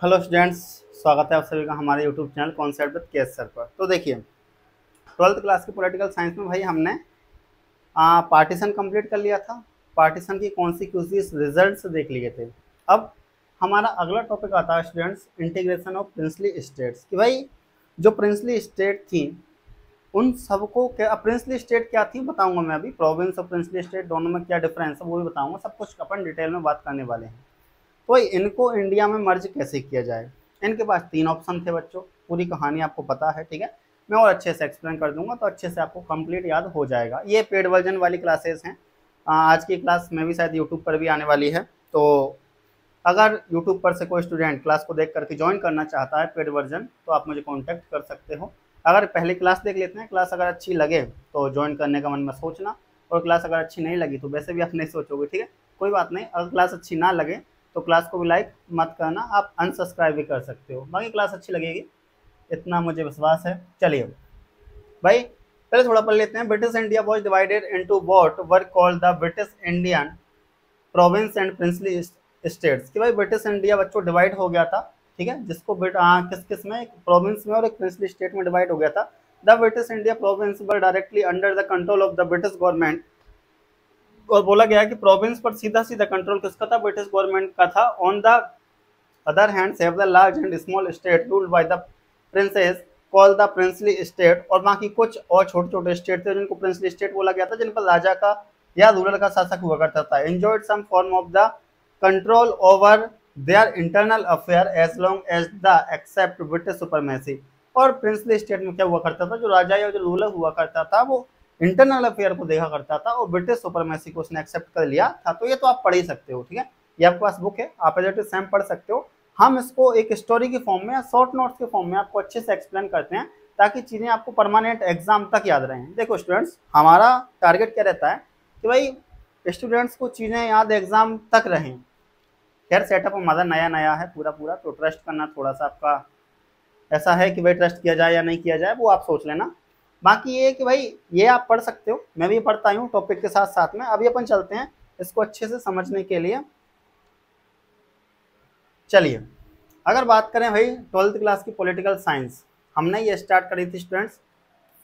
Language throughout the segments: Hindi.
हेलो स्टूडेंट्स, स्वागत है आप सभी का हमारे YouTube channel concept with KS sir पर। तो देखिए, ट्वेल्थ क्लास की पॉलिटिकल साइंस में भाई हमने पार्टीशन कंप्लीट कर लिया था। पार्टीशन की कॉन्सिक्वेंसेस रिजल्ट्स देख लिए थे। अब हमारा अगला टॉपिक आता है students, integration of princely states. कि भाई जो प्रिंसली स्टेट थी उन सबको क्या, प्रिंसली स्टेट क्या थी बताऊंगा मैं अभी, प्रोविंस और प्रिंसली स्टेट दोनों में क्या डिफरेंस है वो भी बताऊंगा। सब कुछ अपन डिटेल में बात करने वाले हैं। तो इनको इंडिया में मर्ज कैसे किया जाए। इनके पास तीन ऑप्शन थे बच्चों, पूरी कहानी आपको पता है, ठीक है। मैं और अच्छे से एक्सप्लेन कर दूंगा तो अच्छे से आपको कंप्लीट याद हो जाएगा। ये पेड वर्जन वाली क्लासेस हैं। आज की क्लास में भी शायद यूट्यूब पर भी आने वाली है। तो अगर यूट्यूब पर से कोई स्टूडेंट क्लास को देख करके ज्वाइन करना चाहता है पेड वर्जन, तो आप मुझे कॉन्टैक्ट कर सकते हो। अगर पहली क्लास देख लेते हैं, क्लास अगर अच्छी लगे तो ज्वाइन करने का मन में सोचना, और क्लास अगर अच्छी नहीं लगी तो वैसे भी आप नहीं सोचोगे, ठीक है। कोई बात नहीं, अगर क्लास अच्छी ना लगे तो क्लास को भी लाइक मत करना, आप अनसब्सक्राइब भी कर सकते हो। बाकी क्लास अच्छी लगेगी, इतना मुझे विश्वास है। चलिए भाई, पहले थोड़ा पढ़ लेते हैं। British India was divided into what were called the British Indian province and princely states. कि भाई ब्रिटिश इंडिया बच्चों डिवाइड हो गया था, ठीक है, जिसको किस किस में, एक प्रोविंस में और एक प्रिंसली स्टेट में डिवाइड हो गया था। The British India province were directly under the control of the British government. और बोला गया कि प्रोविंस पर सीधा सीधा कंट्रोल किसका था, ब्रिटिश गवर्नमेंट का था। On the other hand have the large and small state ruled by the princess called the princely state. और बाकी कुछ और छोटे छोटे स्टेट थे जिनको प्रिंसली स्टेट बोला गया था, जिन पर राजा का या रूलर का शासक हुआ करता था। Enjoyed some form of the control over their internal affair as long as the accept British supremacy. और प्रिंसली स्टेट में क्या हुआ करता था, जो राजा या जो रूलर हुआ करता था वो इंटरनल अफेयर को देखा करता था, और ब्रिटिश सुपरमेसी को उसने एक्सेप्ट कर लिया था। तो ये तो आप पढ़ ही सकते हो, ठीक है, ये आपके पास बुक है, आप एज इट इज सेम पढ़ सकते हो। हम इसको एक स्टोरी के फॉर्म में या शॉर्ट नोट्स के फॉर्म में आपको अच्छे से एक्सप्लेन करते हैं, ताकि चीजें आपको परमानेंट एग्जाम तक याद रहें। देखो स्टूडेंट्स, हमारा टारगेट क्या रहता है कि भाई स्टूडेंट्स को चीजें याद एग्जाम तक रहें। खैर सेटअप हमारा नया नया है पूरा पूरा, तो ट्रस्ट करना थोड़ा सा आपका ऐसा है कि भाई ट्रस्ट किया जाए या नहीं किया जाए वो आप सोच लेना। बाकी ये कि भाई ये आप पढ़ सकते हो, मैं भी पढ़ता हूँ टॉपिक के साथ साथ में। अभी अपन चलते हैं इसको अच्छे से समझने के लिए। चलिए, अगर बात करें भाई ट्वेल्थ क्लास की पॉलिटिकल साइंस, हमने ये स्टार्ट करी थी स्टूडेंट्स,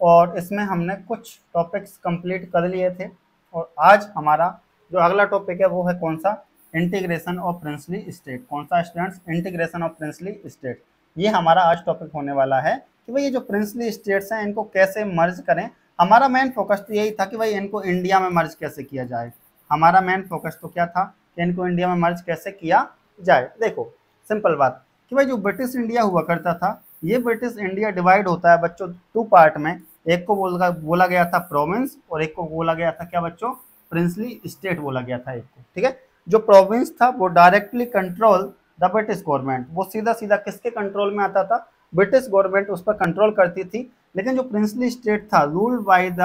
और इसमें हमने कुछ टॉपिक्स कंप्लीट कर लिए थे। और आज हमारा जो अगला टॉपिक है वो है कौन सा, इंटीग्रेशन ऑफ प्रिंसली स्टेट। कौन सा students, integration of princely state. ये हमारा आज टॉपिक होने वाला है कि भाई ये जो प्रिंसली स्टेट्स हैं इनको कैसे मर्ज करें। हमारा मेन फोकस तो यही था कि भाई इनको इंडिया में मर्ज कैसे किया जाए। हमारा मेन फोकस तो क्या था कि इनको इंडिया में मर्ज कैसे किया जाए। देखो सिंपल बात कि भाई जो ब्रिटिश इंडिया हुआ करता था, ये ब्रिटिश इंडिया डिवाइड होता है बच्चों टू पार्ट में। एक को बोला गया था प्रोविंस, और एक को बोला गया था क्या बच्चों, प्रिंसली स्टेट बोला गया था एक को, ठीक है। जो प्रोविंस था वो directly control the British government, वो सीधा सीधा किसके कंट्रोल में आता था, ब्रिटिश गवर्नमेंट उस पर कंट्रोल करती थी। लेकिन जो प्रिंसली स्टेट था रूल्ड बाय द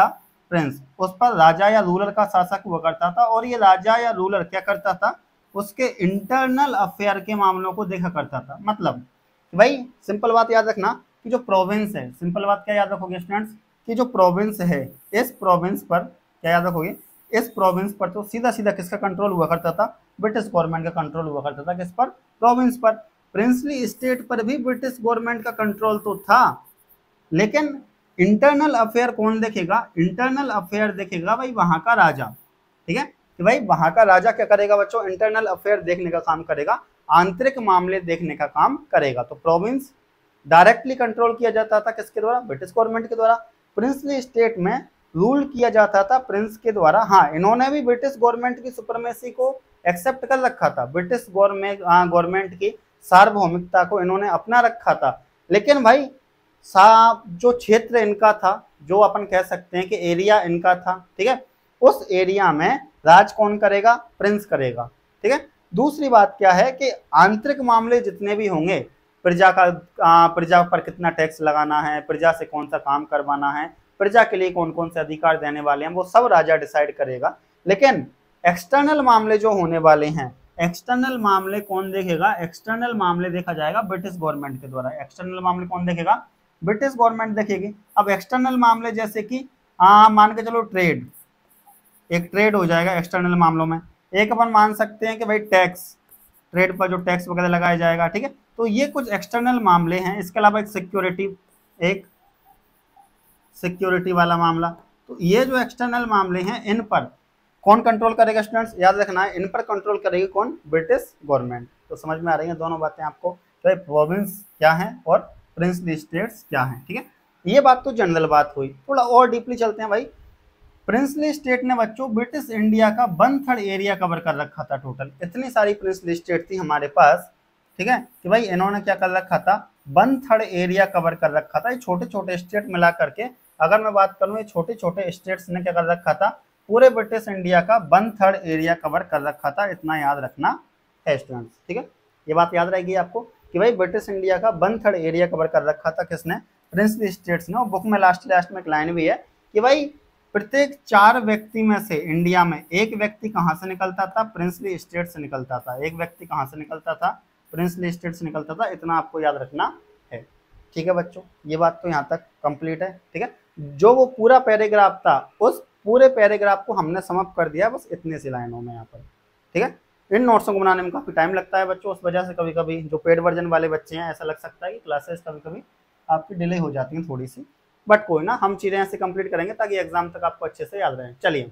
प्रिंस, उस पर राजा या रूलर का शासक हुआ करता था। और ये राजा या रूलर क्या करता था, उसके इंटरनल अफेयर के मामलों को देखा करता था। मतलब भाई सिंपल बात याद रखना कि जो प्रोविंस है, सिंपल बात क्या याद रखोगे स्टूडेंट्स, कि जो प्रोविंस है इस प्रोविंस पर क्या याद रखोगे, इस प्रोविंस पर तो सीधा सीधा किसका कंट्रोल हुआ करता था, ब्रिटिश गवर्नमेंट का कंट्रोल हुआ करता था। किस पर, प्रोविंस पर। प्रिंसली स्टेट पर भी ब्रिटिश गवर्नमेंट का कंट्रोल तो था, लेकिन इंटरनल अफेयर कौन देखेगा, इंटरनल अफेयर देखेगा भाई वहां का राजा, ठीक है। कि भाई वहां का राजा क्या करेगा बच्चों, इंटरनल अफेयर देखने का काम करेगा, आंतरिक मामले देखने का काम करेगा। तो प्रोविंस डायरेक्टली कंट्रोल किया जाता था किसके द्वारा, ब्रिटिश गवर्नमेंट के द्वारा। प्रिंसली स्टेट में रूल किया जाता था प्रिंस के द्वारा। हाँ, इन्होंने भी ब्रिटिश गवर्नमेंट की सुपरमेसी को एक्सेप्ट कर रखा था, ब्रिटिश गवर्नमेंट की सार्वभौमिकता को इन्होंने अपना रखा था। लेकिन भाई जो क्षेत्र इनका था, जो अपन कह सकते हैं कि एरिया इनका था, ठीक है, उस एरिया में राज कौन करेगा, प्रिंस करेगा, ठीक है। दूसरी बात क्या है कि आंतरिक मामले जितने भी होंगे, प्रजा पर कितना टैक्स लगाना है, प्रजा से कौन सा काम करवाना है, प्रजा के लिए कौन कौन से अधिकार देने वाले हैं, वो सब राजा डिसाइड करेगा। लेकिन एक्सटर्नल मामले जो होने वाले हैं, एक्सटर्नल मामले कौन देखेगा, एक्सटर्नल मामले देखा जाएगा ब्रिटिश गवर्नमेंट के द्वारा। एक्सटर्नल मामले कौन देखेगा, ब्रिटिश गवर्नमेंट देखेगी। अब एक्सटर्नल मामले जैसे कि मान के चलो ट्रेड, एक ट्रेड हो जाएगा एक्सटर्नल मामलों में। एक अपन मान सकते हैं कि भाई टैक्स, ट्रेड पर जो टैक्स वगैरह लगाया जाएगा, ठीक है। तो ये कुछ एक्सटर्नल मामले हैं। इसके अलावा एक सिक्योरिटी वाला मामला। तो ये जो एक्सटर्नल मामले हैं इन पर कौन कंट्रोल करेगा स्टूडेंट्स, याद रखना है, इन पर कंट्रोल करेगी कौन, ब्रिटिश गवर्नमेंट। तो समझ में आ रही है दोनों बातें आपको, तो प्रोविंस क्या है और प्रिंसली स्टेट्स क्या है, ठीक है। ये बात तो जनरल बात हुई। थोड़ा और डीपली चलते हैं भाई। प्रिंसली स्टेट ने बच्चों ब्रिटिश इंडिया का 1/3 एरिया कवर कर रखा था टोटल। इतनी सारी प्रिंसली स्टेट थी हमारे पास, ठीक है, कि भाई इन्होंने क्या कर रखा था, 1/3 एरिया कवर कर रखा था। ये छोटे छोटे स्टेट मिला करके अगर मैं बात करूं, ये छोटे छोटे स्टेट्स ने क्या कर रखा था, पूरे ब्रिटिश इंडिया का 1/3 एरिया कवर कर रखा था। इतना याद रखना है स्टूडेंट्स, ठीक है। ये बात याद रहेगी आपको कि भाई ब्रिटिश इंडिया का 1/3 एरिया कवर कर रखा था किसने, प्रिंसली स्टेट्स ने। और बुक में लास्ट में एक लाइन भी है कि भाई प्रत्येक 4 व्यक्ति में से इंडिया में एक व्यक्ति कहाँ से निकलता था, प्रिंसली स्टेट से निकलता था। एक व्यक्ति कहाँ से निकलता था, प्रिंसली स्टेट से निकलता था। इतना आपको याद रखना है, ठीक है बच्चों। ये बात तो यहाँ तक कंप्लीट है, ठीक है। जो वो पूरा पैराग्राफ था, उस पूरे पैराग्राफ को हमने समाप्त कर दिया बस इतने सी लाइनों में यहाँ पर, ठीक है। इन नोट्सों को बनाने में काफी टाइम लगता है बच्चों, उस वजह से कभी कभी जो पेड वर्जन वाले बच्चे हैं ऐसा लग सकता है कि क्लासेस कभी कभी आपकी डिले हो जाती हैं थोड़ी सी, बट कोई ना, हम चीजें ऐसे कंप्लीट करेंगे ताकि एग्जाम तक आपको अच्छे से याद रहे। चलिए,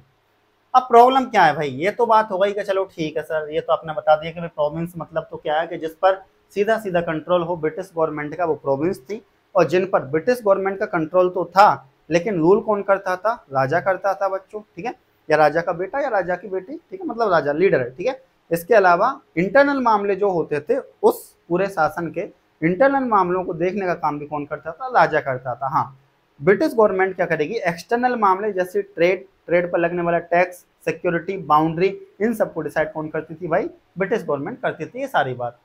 अब प्रॉब्लम क्या है भाई, ये तो बात हो गई कि चलो ठीक है सर, ये तो आपने बता दिया कि भाई प्रोविंस मतलब तो क्या है कि जिस पर सीधा सीधा कंट्रोल हो ब्रिटिश गवर्नमेंट का, वो प्रोविंस थी। और जिन पर ब्रिटिश गवर्नमेंट का कंट्रोल तो था, लेकिन रूल कौन करता था, राजा करता था बच्चों, ठीक है, या राजा का बेटा या राजा की बेटी, ठीक है, मतलब राजा लीडर है, ठीक है। इसके अलावा इंटरनल मामले जो होते थे, उस पूरे शासन के इंटरनल मामलों को देखने का काम भी कौन करता था, राजा करता था। हाँ, ब्रिटिश गवर्नमेंट क्या करेगी, एक्सटर्नल मामले जैसे ट्रेड पर लगने वाला टैक्स, सिक्योरिटी, बाउंड्री, इन सबको डिसाइड कौन करती थी भाई, ब्रिटिश गवर्नमेंट करती थी। ये सारी बात।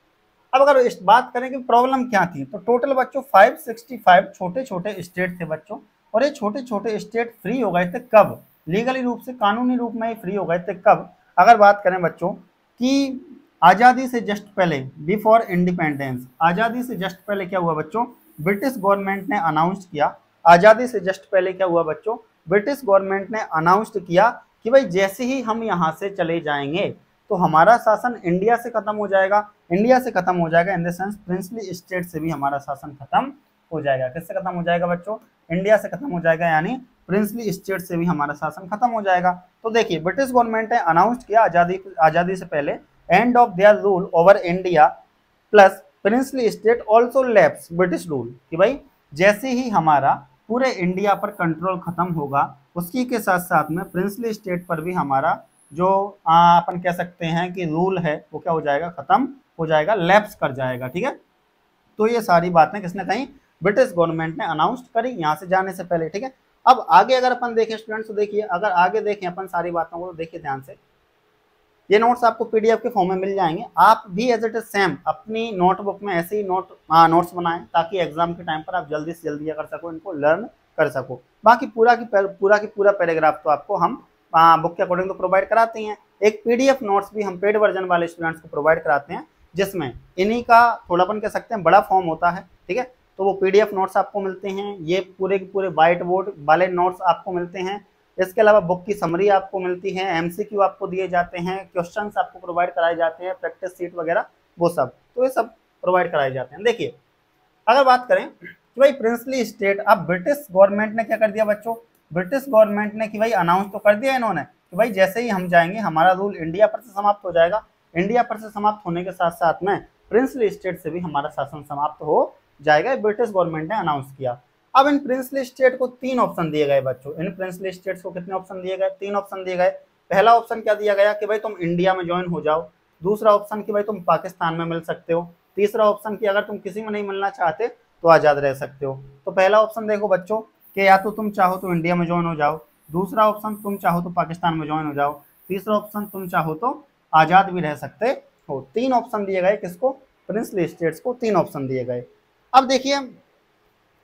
अब अगर इस बात करें कि प्रॉब्लम क्या थी, तो टोटल बच्चों 565 छोटे छोटे स्टेट थे बच्चों। और ये छोटे छोटे स्टेट फ्री हो गए थे कब, लीगली रूप से, कानूनी रूप में फ्री हो गए थे कब। अगर बात करें बच्चों कि आज़ादी से जस्ट पहले, बिफोर इंडिपेंडेंस, आज़ादी से जस्ट पहले क्या हुआ बच्चों, ब्रिटिश गवर्नमेंट ने अनाउंस किया। आज़ादी से जस्ट पहले क्या हुआ बच्चों, ब्रिटिश गवर्नमेंट ने अनाउंस्ड किया कि भाई जैसे ही हम यहाँ से चले जाएंगे तो हमारा शासन इंडिया से खत्म हो जाएगा। इंडिया से खत्म हो जाएगा in the sense princely state से भी हमारा शासन खत्म हो जाएगा। किससे खत्म हो जाएगा बच्चों, इंडिया से खत्म हो जाएगा, यानी प्रिंसली स्टेट से भी हमारा शासन खत्म हो जाएगा। तो देखिए, ब्रिटिश गवर्नमेंट ने अनाउंस किया आज़ादी से पहले, end of their rule over India plus princely state also lapse British rule, कि भाई जैसे ही हमारा पूरे इंडिया पर कंट्रोल खत्म होगा, उसी के साथ साथ में प्रिंसली स्टेट पर भी हमारा जो अपन कह सकते हैं कि रूल है वो क्या हो जाएगा, खत्म हो जाएगा, लैप्स कर जाएगा, ठीक है। तो ये सारी बातें किसने कही, ब्रिटिश गवर्नमेंट ने अनाउंस करी यहाँ से जाने से पहले, ठीक है। अब आगे अगर अपन देखें स्टूडेंट्स, तो देखिए, अगर आगे देखें अपन सारी बातों को, तो देखिए ध्यान से, ये नोट्स आपको पीडीएफ के फॉर्म में मिल जाएंगे। आप भी एज इट इज सेम अपनी नोटबुक में ऐसे ही नोट्स बनाएं ताकि एग्जाम के टाइम पर आप जल्दी से जल्दी कर सको, इनको लर्न कर सको। बाकी पूरा की पूरा पैराग्राफ तो आपको हम बुक के अकॉर्डिंग तो प्रोवाइड कराते हैं। एक पीडीएफ नोट्स भी हम पेड वर्जन वाले स्टूडेंट्स को प्रोवाइड कराते हैं, जिसमें इन्हीं का थोड़ापन कह सकते हैं बड़ा फॉर्म होता है, ठीक है। तो वो पीडीएफ नोट्स आपको मिलते हैं, ये पूरे के पूरे व्हाइट बोर्ड वाले नोट्स आपको मिलते हैं। इसके अलावा बुक की समरी आपको मिलती है, एमसीक्यू आपको दिए जाते हैं, क्वेश्चंस आपको प्रोवाइड कराए जाते हैं, प्रैक्टिस सीट वगैरह वो सब, तो ये सब प्रोवाइड कराए जाते हैं। देखिए, अगर बात करें कि भाई प्रिंसली स्टेट, अब ब्रिटिश गवर्नमेंट ने क्या कर दिया बच्चों, ब्रिटिश गवर्नमेंट ने कि भाई अनाउंस तो कर दिया इन्होंने कि भाई जैसे ही हम जाएंगे हमारा रूल इंडिया पर से समाप्त हो जाएगा। इंडिया पर से समाप्त होने के साथ साथ में प्रिंसली स्टेट से भी हमारा शासन समाप्त हो जाएगा, ब्रिटिश गवर्नमेंट ने अनाउंस किया। अब इन प्रिंसली स्टेट को 3 ऑप्शन दिए गए बच्चों, इन प्रिंसली स्टेट्स को कितने ऑप्शन दिए गए, 3 ऑप्शन दिए गए। पहला ऑप्शन क्या दिया गया कि भाई तुम इंडिया में ज्वाइन हो जाओ। दूसरा ऑप्शन कि भाई तुम पाकिस्तान में मिल सकते हो। तीसरा ऑप्शन कि अगर तुम किसी में नहीं मिलना चाहते तो आज़ाद रह सकते हो। तो पहला ऑप्शन देखो बच्चों कि या तो तुम चाहो तो इंडिया में ज्वाइन हो जाओ, दूसरा ऑप्शन तुम चाहो तो पाकिस्तान में ज्वाइन हो जाओ, तीसरा ऑप्शन तुम चाहो तो आज़ाद भी रह सकते हो। 3 ऑप्शन दिए गए किसको, प्रिंसली स्टेट्स को 3 ऑप्शन दिए गए। अब देखिए,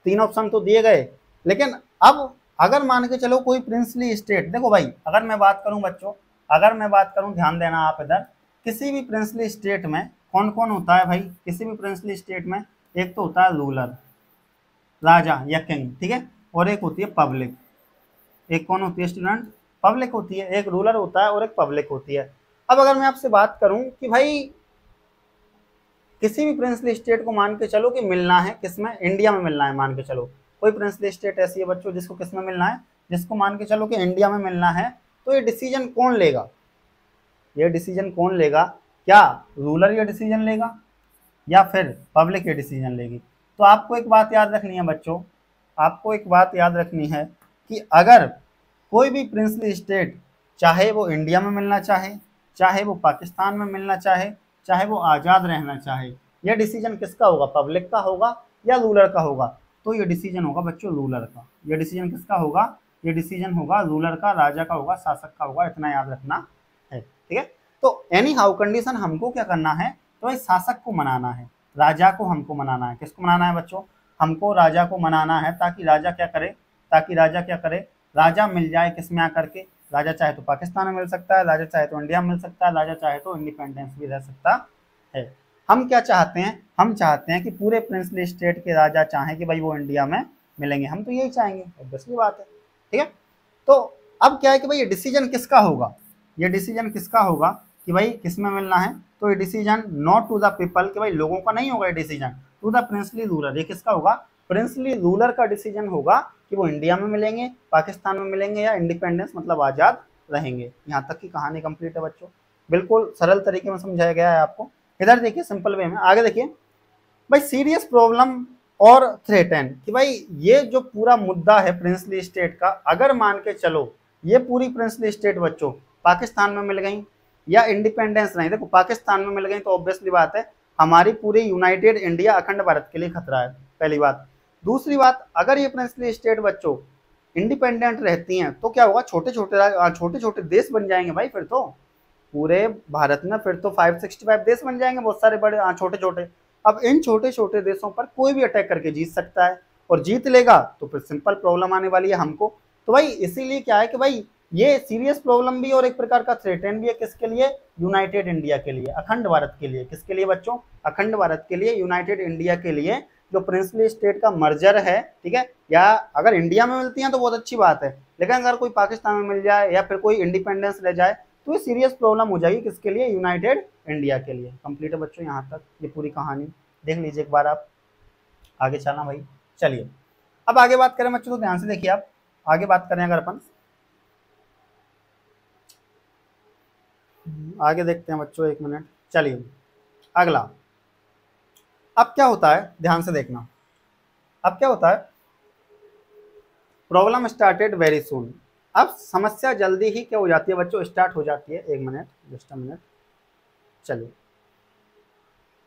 3 ऑप्शन तो दिए गए, लेकिन अब अगर मान के चलो कोई प्रिंसली स्टेट, देखो भाई अगर मैं बात करूं बच्चों, अगर मैं बात करूं, ध्यान देना आप इधर, किसी भी प्रिंसली स्टेट में कौन कौन होता है भाई, किसी भी प्रिंसली स्टेट में एक तो होता है रूलर, राजा या किंग, ठीक है, और एक होती है पब्लिक। एक कौन होती है स्टूडेंट, पब्लिक होती है। एक रूलर होता है और एक पब्लिक होती है। अब अगर मैं आपसे बात करूं कि भाई किसी भी प्रिंसली स्टेट को मान के चलो कि मिलना है किसमें, इंडिया में मिलना है, मान के चलो कोई प्रिंसली स्टेट ऐसी है बच्चों जिसको किसमें मिलना है, जिसको मान के चलो कि इंडिया में मिलना है, तो ये डिसीजन कौन लेगा, ये डिसीजन कौन लेगा, क्या रूलर ये डिसीजन लेगा या फिर पब्लिक ये डिसीजन लेगी। तो आपको एक बात याद रखनी है बच्चों, आपको एक बात याद रखनी है कि अगर कोई भी प्रिंसली स्टेट, चाहे वो इंडिया में मिलना चाहे, चाहे वो पाकिस्तान में मिलना चाहे, चाहे वो आज़ाद रहना चाहे, यह डिसीजन किसका होगा, पब्लिक का होगा या रूलर का होगा। तो ये डिसीजन होगा बच्चों रूलर का। ये डिसीजन किसका होगा, ये डिसीजन होगा रूलर का, राजा का होगा, शासक का होगा, इतना याद रखना है, ठीक है। तो एनी हाउ कंडीशन हमको क्या करना है, तो भाई शासक को मनाना है, राजा को हमको मनाना है। किसको मनाना है बच्चों, हमको राजा को मनाना है, ताकि राजा क्या करे, ताकि राजा क्या करे, राजा मिल जाए किस में आकर के, राजा चाहे तो पाकिस्तान में मिल सकता है, राजा चाहे तो इंडिया में मिल सकता है, राजा चाहे तो इंडिपेंडेंस भी रह सकता है। हम क्या चाहते हैं, हम चाहते हैं कि पूरे प्रिंसली स्टेट के राजा चाहें कि भाई वो इंडिया में मिलेंगे, हम तो यही चाहेंगे, ऑब्वियसली बात है, ठीक है। तो अब क्या है कि भाई ये डिसीजन किसका होगा, ये डिसीजन किसका होगा कि भाई किस में मिलना है, तो ये decision not to the people, कि भाई लोगों का नहीं होगा ये decision, to the princely ruler. ये किसका होगा, प्रिंसली रूलर का डिसीजन होगा कि वो इंडिया में मिलेंगे, पाकिस्तान में मिलेंगे या इंडिपेंडेंस मतलब आज़ाद रहेंगे। यहाँ तक की कहानी कंप्लीट है बच्चों, बिल्कुल सरल तरीके में समझाया गया है आपको। इधर देखिए सिंपल वे में, आगे देखिए भाई सीरियस प्रॉब्लम और थ्रेटन, कि भाई ये जो पूरा मुद्दा है प्रिंसली स्टेट का, अगर मान के चलो ये पूरी प्रिंसली स्टेट बच्चों पाकिस्तान में मिल गई या इंडिपेंडेंस नहीं, देखो पाकिस्तान में मिल गई तो ऑब्वियसली बात है हमारी पूरी यूनाइटेड इंडिया अखंड भारत के लिए खतरा है, पहली बात। दूसरी बात, अगर ये प्रिंसली स्टेट बच्चों इंडिपेंडेंट रहती हैं तो क्या होगा, छोटे छोटे देश बन जाएंगे भाई, फिर तो पूरे भारत में फिर तो 565 देश बन जाएंगे, बहुत सारे बड़े छोटे छोटे। अब इन छोटे छोटे देशों पर कोई भी अटैक करके जीत सकता है, और जीत लेगा तो फिर सिंपल प्रॉब्लम आने वाली है हमको। तो भाई इसीलिए क्या है कि भाई ये सीरियस प्रॉब्लम भी और एक प्रकार का थ्रेटन भी है, किसके लिए, यूनाइटेड इंडिया के लिए, अखंड भारत के लिए। किसके लिए बच्चों, अखंड भारत के लिए, यूनाइटेड इंडिया के लिए, जो प्रिंसली स्टेट का मर्जर है, ठीक है। या अगर इंडिया में मिलती हैं तो बहुत अच्छी बात है, लेकिन अगर कोई पाकिस्तान में मिल जाए या फिर कोई इंडिपेंडेंस रह जाए तो ये सीरियस प्रॉब्लम हो जाएगी, किसके लिए, यूनाइटेड इंडिया के लिए। कंप्लीट है बच्चों, यहाँ तक ये पूरी कहानी देख लीजिए एक बार आप, आगे चलना भाई। चलिए अब आगे बात करें बच्चों, तो ध्यान से देखिए आप, आगे बात करें अगर अपन आगे देखते हैं बच्चों, एक मिनट। चलिए अगला, अब क्या होता है, ध्यान से देखना, अब क्या होता है, प्रॉब्लम स्टार्टेड वेरी सून। अब समस्या जल्दी ही क्या हो जाती है बच्चों, स्टार्ट हो जाती है। एक मिनट, जस्ट अ मिनट। चलिए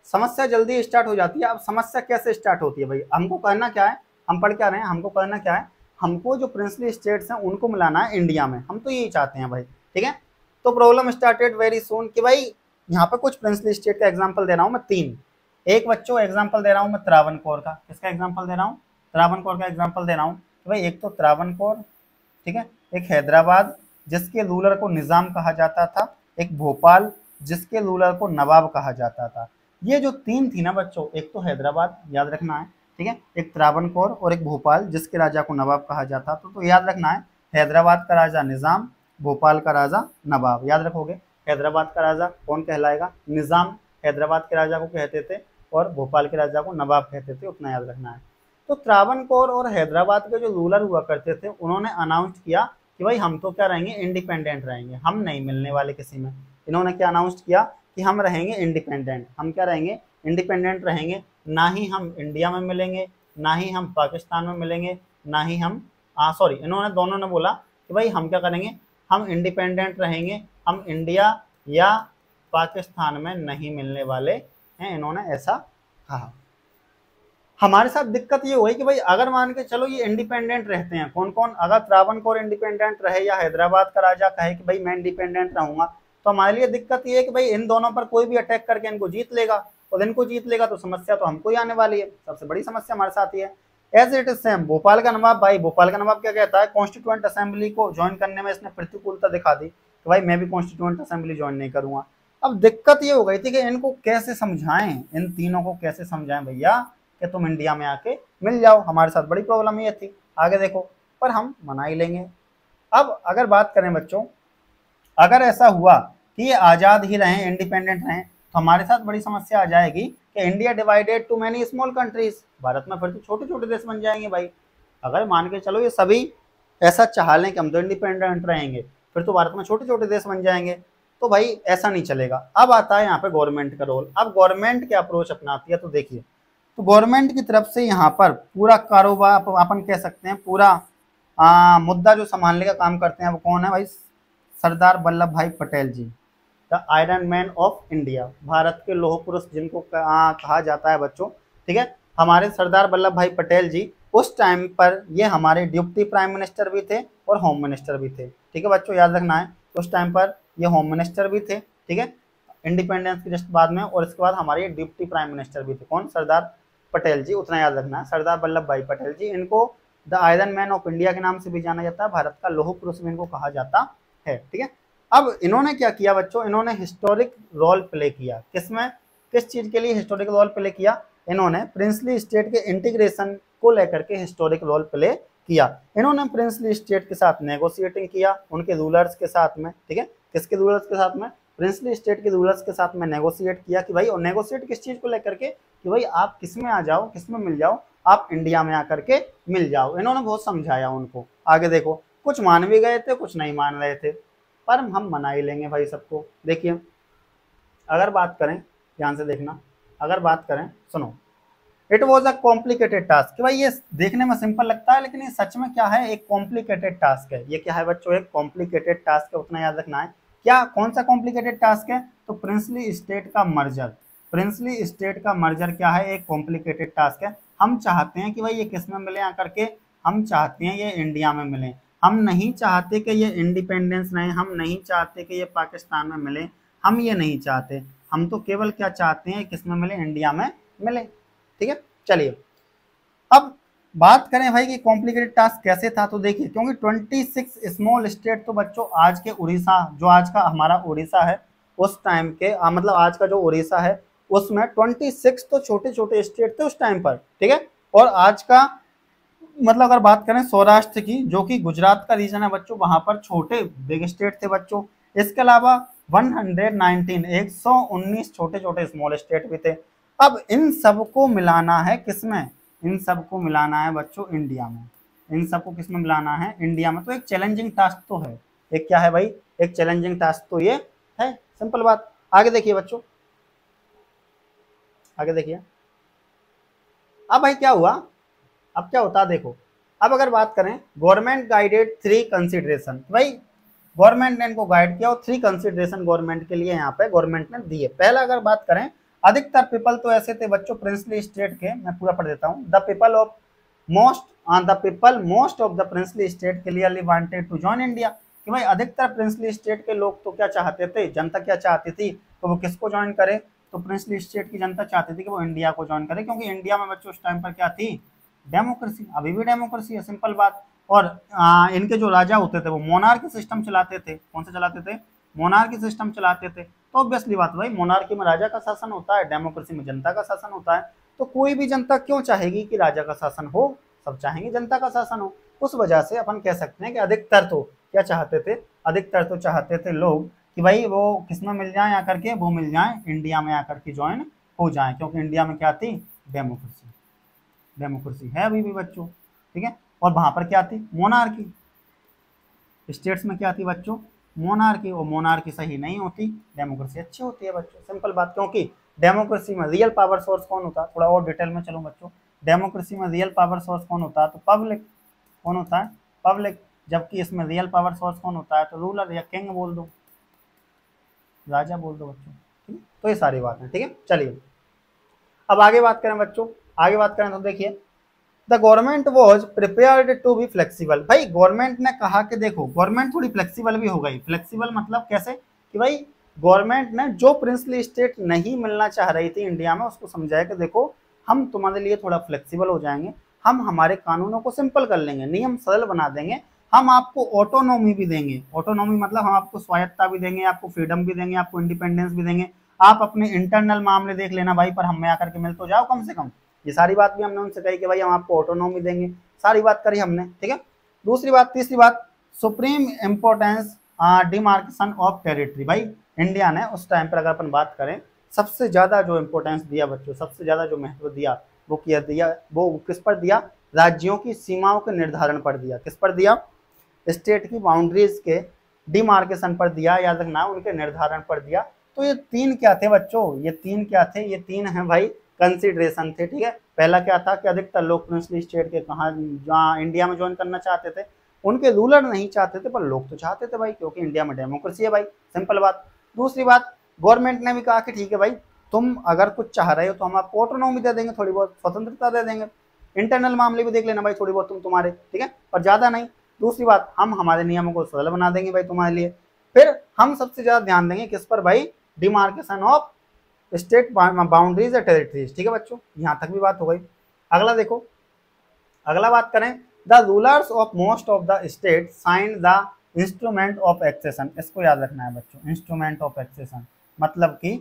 समस्या जल्दी स्टार्ट हो जाती है। अब समस्या कैसे स्टार्ट होती है भाई, हमको करना क्या है, हम पढ़ क्या रहे हैं, हमको करना क्या है, हमको जो प्रिंसली स्टेट्स हैं उनको मिलाना है इंडिया में, हम तो यही चाहते हैं भाई, ठीक है। तो प्रॉब्लम स्टार्टेड वेरी सून, कि भाई यहाँ पर कुछ प्रिंसली स्टेट का एग्जाम्पल दे रहा हूँ मैं, 3। एक बच्चों एग्जाम्पल दे रहा हूँ मैं त्रावणकोर का, किसका एग्जाम्पल दे रहा हूँ, त्रावणकोर का एग्जाम्पल दे रहा हूँ। तो भाई एक तो त्रावणकोर, ठीक है, एक हैदराबाद जिसके रूलर को निज़ाम कहा जाता था, एक भोपाल जिसके रूलर को नवाब कहा जाता था। ये जो 3 थी ना बच्चों, एक तो हैदराबाद याद रखना है, ठीक है, एक त्रावणकोर और एक भोपाल जिसके राजा को नवाब कहा जाता था। तो याद रखना है, हैदराबाद का राजा निज़ाम, भोपाल का राजा नवाब, याद रखोगे। हैदराबाद का राजा कौन कहलाएगा, निज़ाम हैदराबाद के राजा को कहते थे और भोपाल के राजा को नवाब कहते थे, उतना याद रखना है। तो त्रावणकोर और हैदराबाद के जो रूलर हुआ करते थे उन्होंने अनाउंस किया कि भाई हम तो क्या रहेंगे, इंडिपेंडेंट रहेंगे, हम नहीं मिलने वाले किसी में। इन्होंने क्या अनाउंस किया कि हम रहेंगे इंडिपेंडेंट, हम क्या रहेंगे, इंडिपेंडेंट रहेंगे, ना ही हम इंडिया में मिलेंगे, ना ही हम पाकिस्तान में मिलेंगे, ना ही हम सॉरी, इन्होंने दोनों ने बोला कि भाई हम क्या करेंगे, हम इंडिपेंडेंट रहेंगे, हम इंडिया या पाकिस्तान में नहीं मिलने वाले हैं, इन्होंने ऐसा कहा। हमारे साथ दिक्कत ये हुई कि भाई अगर मान के चलो ये इंडिपेंडेंट रहते हैं, कौन कौन, अगर त्रावणकोर इंडिपेंडेंट रहे या हैदराबाद का राजा कहे कि भाई मैं इंडिपेंडेंट रहूंगा, तो हमारे लिए दिक्कत ये है कि भाई इन दोनों पर कोई भी अटैक करके इनको जीत लेगा, और इनको जीत लेगा तो समस्या तो हमको ही आने वाली है, सबसे बड़ी समस्या हमारे साथ ही है। As it is same Bhopal का नवाब, भाई भोपाल का नवाब क्या कहता है, कॉन्स्टिट्यूएंट असेंबली को ज्वाइन करने में इसने प्रतिकूलता दिखा दी कि भाई मैं भी कॉन्स्टिट्यूएंट असेंबली ज्वाइन नहीं करूंगा। अब दिक्कत ये हो गई थी कि इनको कैसे समझाएं, इन तीनों को कैसे समझाएं भैया कि तुम इंडिया में आके मिल जाओ, हमारे साथ बड़ी प्रॉब्लम ये थी, आगे देखो, पर हम मना ही लेंगे। अब अगर बात करें बच्चों, अगर ऐसा हुआ कि ये आज़ाद ही रहें, इंडिपेंडेंट रहें, तो हमारे साथ बड़ी समस्या आ जाएगी कि India divided to many small countries, Bharat में फिर तो छोटे छोटे देश बन जाएंगे भाई। अगर मान के चलो ये सभी ऐसा चाह लें कि हम तो इंडिपेंडेंट रहेंगे, फिर तो भारत में छोटे छोटे देश बन जाएंगे, तो भाई ऐसा नहीं चलेगा। अब आता है यहाँ पे गवर्नमेंट का रोल। अब गवर्नमेंट क्या अप्रोच अपनाती है, तो देखिए, तो गवर्नमेंट की तरफ से यहाँ पर पूरा कारोबार अपन कह सकते हैं, पूरा मुद्दा जो संभालने का काम करते हैं वो कौन है भाई, Sardar Vallabh Bhai Patel ji, the iron man of India, Bharat के लौह पुरुष जिनको कहा जाता है बच्चों, ठीक है। हमारे सरदार वल्लभ भाई पटेल जी उस टाइम पर ये हमारे डिप्टी प्राइम मिनिस्टर भी थे और होम मिनिस्टर भी थे, ठीक है बच्चों, याद रखना है। उस टाइम पर ये होम मिनिस्टर भी थे, ठीक है, इंडिपेंडेंस के जस्ट बाद में, और इसके बाद हमारे डिप्टी प्राइम मिनिस्टर भी थे, कौन, सरदार पटेल जी, उतना याद रखना है, सरदार वल्लभ भाई पटेल जी। इनको the iron man of India के नाम से भी जाना जाता है, भारत का लौह पुरुष भी इनको कहा जाता है, ठीक है। अब इन्होंने क्या किया बच्चों, इन्होंने हिस्टोरिक रोल प्ले किया, किसमें, किस चीज के लिए हिस्टोरिक रोल प्ले किया, इन्होंने प्रिंसली स्टेट के इंटीग्रेशन को लेकर के हिस्टोरिक रोल प्ले किया। इन्होंने प्रिंसली स्टेट के साथ नेगोशिएटिंग किया, उनके रूलर्स के साथ में, ठीक है, किसके रूलर्स के साथ में, प्रिंसली स्टेट के रूलर्स के साथ में नेगोशिएट किया कि भाई, और नेगोशिएट किस चीज को लेकर के, कि भाई आप किस में आ जाओ, किस में मिल जाओ, आप इंडिया में आकर के मिल जाओ। इन्होंने बहुत समझाया उनको। आगे देखो, कुछ मान भी गए थे, कुछ नहीं मान रहे थे, पर हम मना ही लेंगे भाई सबको। देखिए, अगर बात करें, ध्यान से देखना, अगर बात करें, सुनो, it was a complicated task, कि भाई ये देखने में सिंपल लगता है लेकिन ये सच में क्या है, एक कॉम्प्लिकेटेड टास्क है। ये क्या है बच्चों, एक कॉम्प्लिकेटेड टास्क है, उतना याद रखना है। क्या, कौन सा कॉम्प्लिकेटेड टास्क है, तो प्रिंसली स्टेट का मर्जर, प्रिंसली स्टेट का मर्जर क्या है, एक कॉम्प्लिकेटेड टास्क है। हम चाहते हैं कि भाई ये किस में मिले आकर के, हम चाहते हैं ये इंडिया में मिले, हम नहीं चाहते कि ये इंडिपेंडेंस रहे, हम नहीं चाहते कि ये पाकिस्तान में मिले, हम ये नहीं चाहते, हम तो केवल क्या चाहते हैं, किस में मिले, इंडिया में मिले, ठीक है। चलिए, अब बात करें भाई कि कॉम्प्लिकेटेड टास्क कैसे था, तो देखिए, क्योंकि 26 स्मॉल स्टेट, तो बच्चों आज के उड़ीसा, जो आज का हमारा उड़ीसा है, उस टाइम के मतलब आज का जो उड़ीसा है उसमें 26 तो छोटे छोटे स्टेट थे उस टाइम पर, ठीक है। और आज का मतलब अगर बात करें सौराष्ट्र की, जो कि गुजरात का रीजन है बच्चों, वहां पर छोटे बिग स्टेट थे बच्चों। इसके अलावा 119 छोटे छोटे स्मॉल स्टेट भी थे। अब इन सबको मिलाना है किसमें, इन सबको मिलाना है बच्चों इंडिया में, इन सबको किसमें मिलाना है, इंडिया में। तो एक चैलेंजिंग टास्क तो है, एक क्या है भाई, एक चैलेंजिंग टास्क तो ये है, सिंपल बात। आगे देखिए बच्चों, आगे देखिए, अब भाई क्या हुआ, अब क्या होता है देखो। अब अगर बात करें, गवर्नमेंट गाइडेड 3 कंसिडरेशन, भाई गवर्नमेंट ने इनको गाइड किया और 3 कंसिडरेशन गवर्नमेंट के लिए यहाँ पे गवर्नमेंट ने दिए। पहला अगर बात करें, अधिकतर पीपल तो ऐसे थे बच्चों प्रिंसली स्टेट के, मैं पूरा पढ़ देता हूँ, the people most of the princely state clearly wanted to join India, कि भाई अधिकतर प्रिंसली स्टेट के लोग तो क्या चाहते थे, जनता क्या चाहती थी, तो वो किसको ज्वाइन करे, तो प्रिंसली स्टेट की जनता चाहती थी कि वो इंडिया को ज्वाइन करे, क्योंकि इंडिया में बच्चों उस टाइम पर क्या थी, डेमोक्रेसी, अभी भी डेमोक्रेसी है, सिंपल बात। और इनके जो राजा होते थे वो मोनार्की सिस्टम चलाते थे, कौन सा चलाते थे, मोनार्की सिस्टम चलाते थे। तो ऑब्वियसली बात भाई, मोनार्की में राजा का शासन होता है, डेमोक्रेसी में जनता का शासन होता है, तो कोई भी जनता क्यों चाहेगी कि राजा का शासन हो, सब चाहेंगे जनता का शासन हो। उस वजह से अपन कह सकते हैं कि अधिकतर तो क्या चाहते थे, अधिकतर तो चाहते थे लोग कि भाई वो किसमें मिल जाए आकर के, वो मिल जाए इंडिया में आकर के ज्वाइन हो जाए, क्योंकि इंडिया में क्या थी, डेमोक्रेसी, डेमोक्रेसी है अभी भी बच्चों, ठीक है। और वहां पर क्या थी, मोनार्की, स्टेट्स में क्या थी बच्चों, मोनार्की, और मोनार्की सही नहीं होती, डेमोक्रेसी अच्छी होती है बच्चों, सिंपल बात। क्योंकि डेमोक्रेसी में रियल पावर सोर्स कौन होता है, थोड़ा और डिटेल में चलो बच्चों, डेमोक्रेसी में रियल पावर सोर्स कौन होता है, तो पब्लिक, कौन होता है, पब्लिक। जबकि इसमें रियल पावर सोर्स कौन होता है, तो रूलर या किंग बोल दो, राजा बोल दो बच्चों, ठीक है। तो ये सारी बात है, ठीक है। चलिए, अब आगे बात करें बच्चों, आगे बात करें तो देखिए, the government was prepared to be flexible, भाई गवर्नमेंट ने कहा कि देखो, गवर्नमेंट थोड़ी फ्लेक्सिबल भी हो गई। फ्लेक्सिबल मतलब कैसे, कि भाई गवर्नमेंट ने जो प्रिंसली स्टेट नहीं मिलना चाह रही थी इंडिया में, उसको समझाया कि देखो हम तुम्हारे लिए थोड़ा फ्लेक्सिबल हो जाएंगे, हम हमारे कानूनों को सिंपल कर लेंगे, नियम सरल बना देंगे, हम आपको ऑटोनॉमी भी देंगे। ऑटोनॉमी मतलब हम आपको स्वायत्ता भी देंगे, आपको फ्रीडम भी देंगे, आपको इंडिपेंडेंस भी देंगे, आप अपने इंटरनल मामले देख लेना भाई, पर हमें आकर के मिल तो जाओ कम से कम। ये सारी बात भी हमने उनसे कही कि भाई हम आपको ऑटोनॉमी देंगे, सारी बात करी हमने, ठीक है। दूसरी बात, तीसरी बात, supreme importance demarcation of territory, भाई इंडिया ने उस टाइम पर अगर अपन बात करें, सबसे ज़्यादा जो इम्पोर्टेंस दिया बच्चों, सबसे ज़्यादा जो महत्व दिया वो किया दिया, वो किस पर दिया, राज्यों की सीमाओं के निर्धारण पर दिया। किस पर दिया, स्टेट की बाउंड्रीज के डिमार्केशन पर दिया, याद रखना, उनके निर्धारण पर दिया। तो ये तीन क्या थे बच्चों, ये तीन क्या थे, ये तीन हैं भाई कंसिडरेशन थे, ठीक है। पहला क्या था कि अधिकतर लोग प्रिंसली स्टेट के कहाँ, जहाँ इंडिया में ज्वाइन करना चाहते थे, उनके रूलर नहीं चाहते थे पर लोग तो चाहते थे भाई, क्योंकि इंडिया में डेमोक्रेसी है भाई, सिंपल बात। दूसरी बात, गवर्नमेंट ने भी कहा कि ठीक है भाई, तुम अगर कुछ चाह रहे हो तो हम आपको ऑटोनॉमी दे देंगे, थोड़ी बहुत स्वतंत्रता दे देंगे, इंटरनल मामले भी देख लेना भाई थोड़ी बहुत तुम, तुम्हारे, ठीक है, पर ज्यादा नहीं। दूसरी बात, हम हमारे नियमों को सरल बना देंगे भाई तुम्हारे लिए। फिर हम सबसे ज्यादा ध्यान देंगे किस पर भाई, डिमार्केशन ऑफ स्टेट बाउंड्रीज या टेरिटरीज, ठीक है बच्चों, यहां तक भी बात हो गई। अगला देखो, अगला बात करें, the rulers of most of the state sign the instrument of accession. इसको याद रखना है बच्चों, इंस्ट्रूमेंट ऑफ एक्सेशन मतलब कि,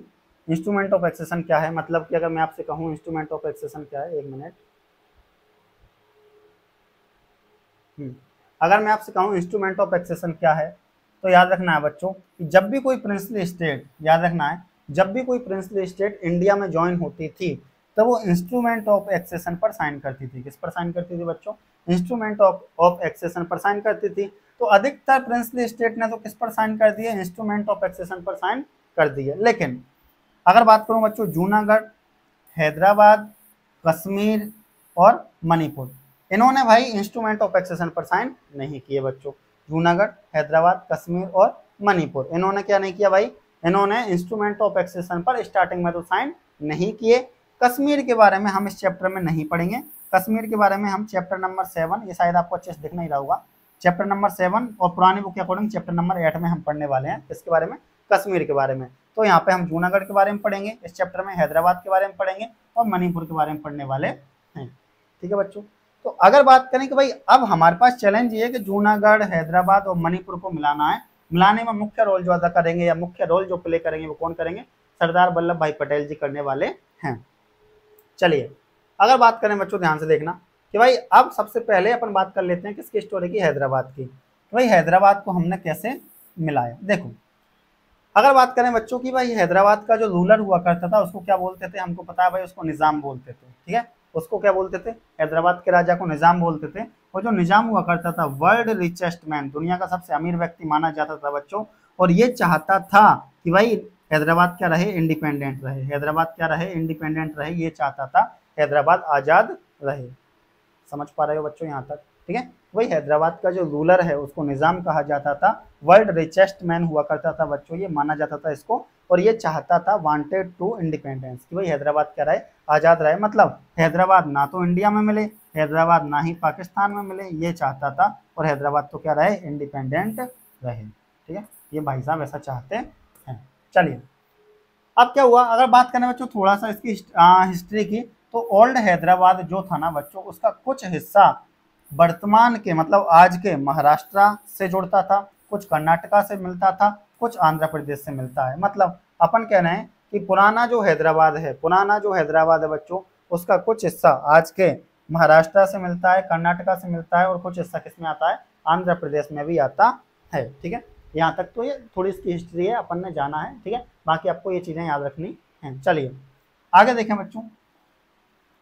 इंस्ट्रूमेंट ऑफ एक्सेशन क्या है, मतलब कि अगर मैं आपसे कहूं इंस्ट्रूमेंट ऑफ एक्सेशन क्या है, एक मिनट, अगर मैं आपसे कहूं इंस्ट्रूमेंट ऑफ एक्सेशन क्या है, तो याद रखना है बच्चों कि जब भी कोई प्रिंसली स्टेट, याद रखना है, जब भी कोई प्रिंसली स्टेट इंडिया में ज्वाइन होती थी तो वो इंस्ट्रूमेंट ऑफ एक्सेशन पर साइन करती थी। किस पर साइन करती थी बच्चों, इंस्ट्रूमेंट ऑफ एक्सेशन पर साइन करती थी। तो अधिकतर प्रिंसली स्टेट ने तो किस पर साइन कर दिए, इंस्ट्रूमेंट ऑफ एक्सेशन पर साइन कर दिए। लेकिन अगर बात करूं बच्चों, जूनागढ़, हैदराबाद, कश्मीर और मणिपुर, इन्होंने भाई इंस्ट्रूमेंट ऑफ एक्सेशन पर साइन नहीं किए बच्चों। जूनागढ़, हैदराबाद, कश्मीर और मणिपुर, इन्होंने क्या नहीं किया भाई, इन्होंने इंस्ट्रूमेंट ऑफ एक्सेशन पर स्टार्टिंग में तो साइन नहीं किए। कश्मीर के बारे में हम इस चैप्टर में नहीं पढ़ेंगे, कश्मीर के बारे में हम चैप्टर नंबर 7, ये शायद आपको अच्छे से दिख नहीं रहा होगा, चैप्टर नंबर 7 और पुरानी बुक के अकॉर्डिंग चैप्टर नंबर 8 में हम पढ़ने वाले हैं इसके बारे में, कश्मीर के बारे में। तो यहाँ पे हम जूनागढ़ के बारे में पढ़ेंगे इस चैप्टर में, हैदराबाद के बारे में पढ़ेंगे और मणिपुर के बारे में पढ़ने वाले हैं, ठीक है बच्चों। तो अगर बात करें कि भाई अब हमारे पास चैलेंज ये है कि जूनागढ़, हैदराबाद और मणिपुर को मिलाना है, मिलाने में मुख्य रोल जो अदा करेंगे या मुख्य रोल जो प्ले करेंगे वो कौन करेंगे, सरदार वल्लभ भाई पटेल जी करने वाले हैं। चलिए अगर बात करें बच्चों, ध्यान से देखना कि भाई अब सबसे पहले अपन बात कर लेते हैं किसकी स्टोरी की, हैदराबाद की। तो भाई हैदराबाद को हमने कैसे मिलाया, देखो अगर बात करें बच्चों की, भाई हैदराबाद का जो रूलर हुआ करता था उसको क्या बोलते थे, हमको पता है भाई, उसको निजाम बोलते थे, ठीक है, उसको क्या बोलते थे, हैदराबाद के राजा को निजाम बोलते थे। और जो निजाम हुआ करता था, वर्ल्ड रिचेस्ट मैन, दुनिया का सबसे अमीर व्यक्ति माना जाता था बच्चों, और ये चाहता था कि भाई हैदराबाद क्या रहे, इंडिपेंडेंट रहे, हैदराबाद क्या रहे, इंडिपेंडेंट रहे, ये चाहता था हैदराबाद आजाद रहे। समझ पा रहे हो बच्चों यहाँ तक, ठीक है। वही हैदराबाद का जो रूलर है उसको निजाम कहा जाता था, वर्ल्ड रिचेस्ट मैन हुआ करता था बच्चों, ये माना जाता था इसको, और ये चाहता था, वांटेड टू इंडिपेंडेंस, कि भाई हैदराबाद क्या रहे, आजाद रहे, मतलब हैदराबाद ना तो इंडिया में मिले, हैदराबाद ना ही पाकिस्तान में मिले, ये चाहता था, और हैदराबाद तो क्या रहे, इंडिपेंडेंट रहे, ठीक है, ये भाई साहब ऐसा चाहते हैं। चलिए अब क्या हुआ, अगर बात करें बच्चों थोड़ा सा इसकी हिस्ट्री की, तो ओल्ड हैदराबाद जो था ना बच्चों, उसका कुछ हिस्सा वर्तमान के मतलब आज के महाराष्ट्र से जुड़ता था, कुछ कर्नाटका से मिलता था, कुछ आंध्र प्रदेश से मिलता है। मतलब अपन कह रहे हैं कि पुराना जो हैदराबाद है, पुराना जो हैदराबाद है बच्चों, उसका कुछ हिस्सा आज के महाराष्ट्र से मिलता है, कर्नाटका से मिलता है, और कुछ हिस्सा किसमें आता है, आंध्र प्रदेश में भी आता है, ठीक है। यहाँ तक तो ये थोड़ी इसकी हिस्ट्री है, अपन ने जाना है, ठीक है, बाकी आपको ये चीजें याद रखनी है। चलिए आगे देखें बच्चों,